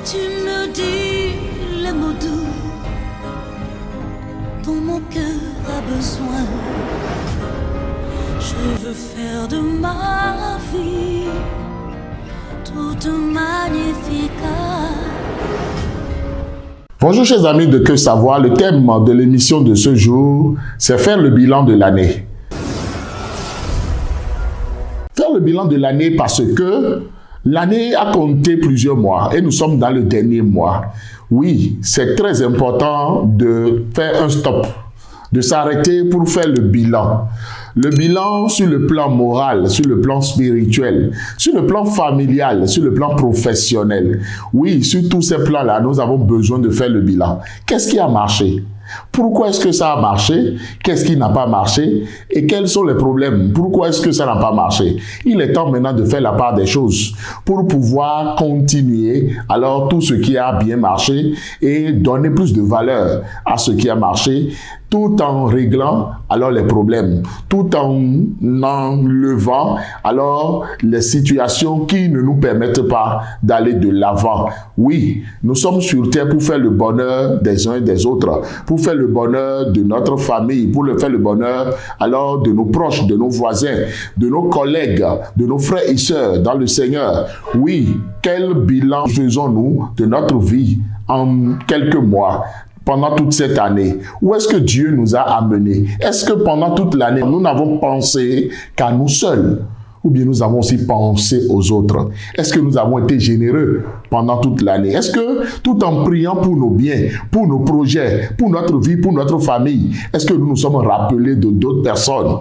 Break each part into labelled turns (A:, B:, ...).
A: Tu me dis les mots doux dont mon cœur a besoin. Je veux faire de ma vie toute magnifique.
B: Bonjour chers amis de Que Savoir, le thème de l'émission de ce jour, c'est faire le bilan de l'année. Faire le bilan de l'année parce que l'année a compté plusieurs mois et nous sommes dans le dernier mois. Oui, c'est très important de faire un stop, de s'arrêter pour faire le bilan. Le bilan sur le plan moral, sur le plan spirituel, sur le plan familial, sur le plan professionnel. Oui, sur tous ces plans-là, nous avons besoin de faire le bilan. Qu'est-ce qui a marché? Pourquoi est-ce que ça a marché? Qu'est-ce qui n'a pas marché? Et quels sont les problèmes? Pourquoi est-ce que ça n'a pas marché? Il est temps maintenant de faire la part des choses pour pouvoir continuer alors tout ce qui a bien marché et donner plus de valeur à ce qui a marché, tout en réglant alors les problèmes, tout en enlevant alors les situations qui ne nous permettent pas d'aller de l'avant. Oui, nous sommes sur terre pour faire le bonheur des uns et des autres, pour faire le bonheur de notre famille, pour faire le bonheur alors de nos proches, de nos voisins, de nos collègues, de nos frères et sœurs dans le Seigneur. Oui, quel bilan faisons-nous de notre vie en quelques mois? Pendant toute cette année, où est-ce que Dieu nous a amenés? Est-ce que pendant toute l'année, nous n'avons pensé qu'à nous seuls? Ou bien nous avons aussi pensé aux autres? Est-ce que nous avons été généreux pendant toute l'année? Est-ce que tout en priant pour nos biens, pour nos projets, pour notre vie, pour notre famille, est-ce que nous nous sommes rappelés de d'autres personnes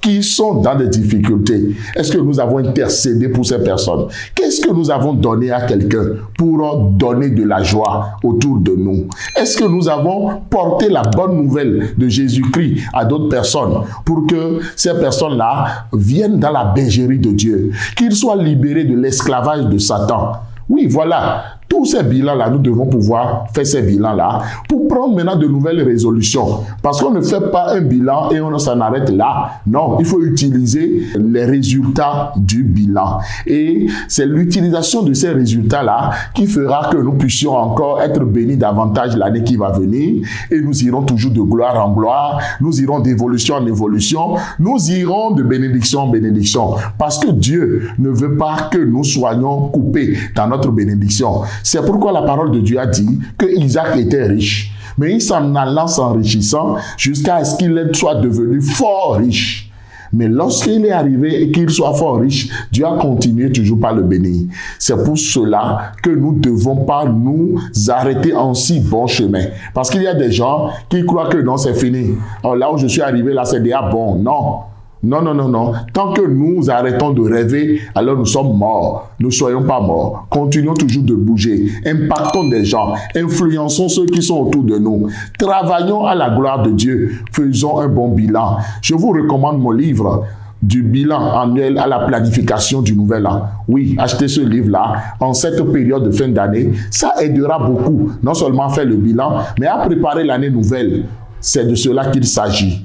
B: qui sont dans des difficultés? Est-ce que nous avons intercédé pour ces personnes? Qu'est-ce que nous avons donné à quelqu'un pour donner de la joie autour de nous? Est-ce que nous avons porté la bonne nouvelle de Jésus-Christ à d'autres personnes pour que ces personnes-là viennent dans la bergerie de Dieu, qu'ils soient libérés de l'esclavage de Satan? Oui, voilà. Tous ces bilans-là, nous devons pouvoir faire ces bilans-là pour prendre maintenant de nouvelles résolutions. Parce qu'on ne fait pas un bilan et on s'en arrête là. Non, il faut utiliser les résultats du bilan. Et c'est l'utilisation de ces résultats-là qui fera que nous puissions encore être bénis davantage l'année qui va venir. Et nous irons toujours de gloire en gloire. Nous irons d'évolution en évolution. Nous irons de bénédiction en bénédiction. Parce que Dieu ne veut pas que nous soyons coupés dans notre bénédiction. C'est pourquoi la parole de Dieu a dit que Isaac était riche. Mais il s'en allant s'enrichissant jusqu'à ce qu'il soit devenu fort riche. Mais lorsqu'il est arrivé et qu'il soit fort riche, Dieu a continué toujours par le bénir. C'est pour cela que nous ne devons pas nous arrêter en si bon chemin. Parce qu'il y a des gens qui croient que non, c'est fini. Alors là où je suis arrivé, là, c'est déjà bon. Non. Non, non, non, non. Tant que nous arrêtons de rêver, alors nous sommes morts. Ne soyons pas morts. Continuons toujours de bouger. Impactons des gens. Influençons ceux qui sont autour de nous. Travaillons à la gloire de Dieu. Faisons un bon bilan. Je vous recommande mon livre du bilan annuel à la planification du nouvel an. Oui, achetez ce livre-là en cette période de fin d'année. Ça aidera beaucoup, non seulement à faire le bilan, mais à préparer l'année nouvelle. C'est de cela qu'il s'agit.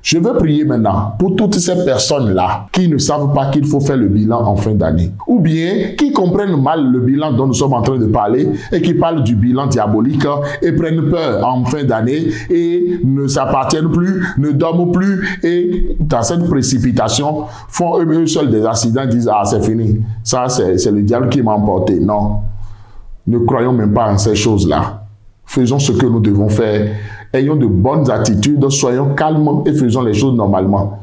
B: Je veux prier maintenant pour toutes ces personnes-là qui ne savent pas qu'il faut faire le bilan en fin d'année. Ou bien qui comprennent mal le bilan dont nous sommes en train de parler et qui parlent du bilan diabolique et prennent peur en fin d'année et ne s'appartiennent plus, ne dorment plus et dans cette précipitation font eux-mêmes seuls des accidents et disent « Ah, c'est fini, ça c'est le diable qui m'a emporté ». Non, ne croyons même pas en ces choses-là. Faisons ce que nous devons faire. Ayons de bonnes attitudes, soyons calmes et faisons les choses normalement.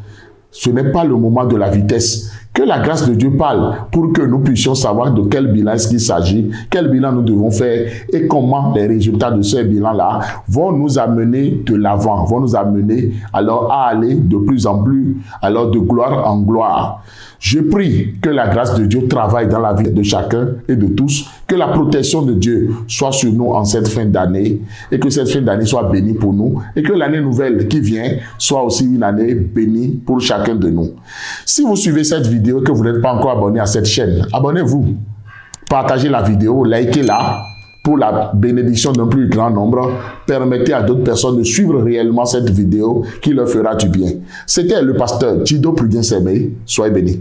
B: Ce n'est pas le moment de la vitesse. Que la grâce de Dieu parle pour que nous puissions savoir de quel bilan est-ce qu'il s'agit, quel bilan nous devons faire et comment les résultats de ce bilan-là vont nous amener de l'avant, vont nous amener alors à aller de plus en plus, alors de gloire en gloire. Je prie que la grâce de Dieu travaille dans la vie de chacun et de tous, que la protection de Dieu soit sur nous en cette fin d'année et que cette fin d'année soit bénie pour nous et que l'année nouvelle qui vient soit aussi une année bénie pour chacun de nous. Si vous suivez cette vidéo et que vous n'êtes pas encore abonné à cette chaîne, abonnez-vous, partagez la vidéo, likez-la pour la bénédiction d'un plus grand nombre. Permettez à d'autres personnes de suivre réellement cette vidéo qui leur fera du bien. C'était le pasteur Jido Prudien Semé. Soyez bénis.